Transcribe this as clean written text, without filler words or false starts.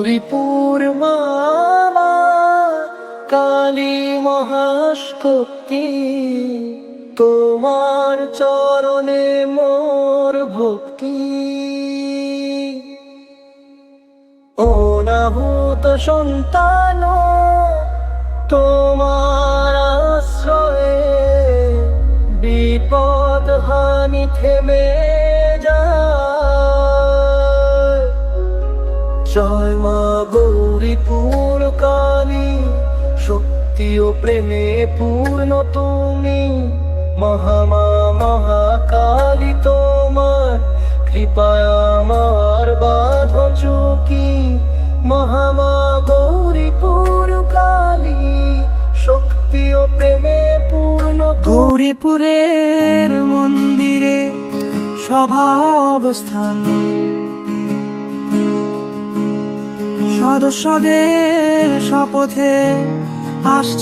গৌরীপুর মা কালী মহাশক্তি, তোমার চরণে মোর ভক্তি। অনাহূত সন্তান তোমার আশ্রয়ে, বিপদ হানি থেমে যায়। জয় মা গৌরীপুর কালী, শক্তি ও প্রেমে পূর্ণ তুমি। মহামা মহাকালী, তোমার কৃপায় আমার বাঁধা চুকি। মহামা গৌরীপুর কালী, শক্তি ও প্রেমে পূর্ণ। গৌরীপুরের মন্দিরে সভা অবস্থান, সদস্যদের শপথে আসছে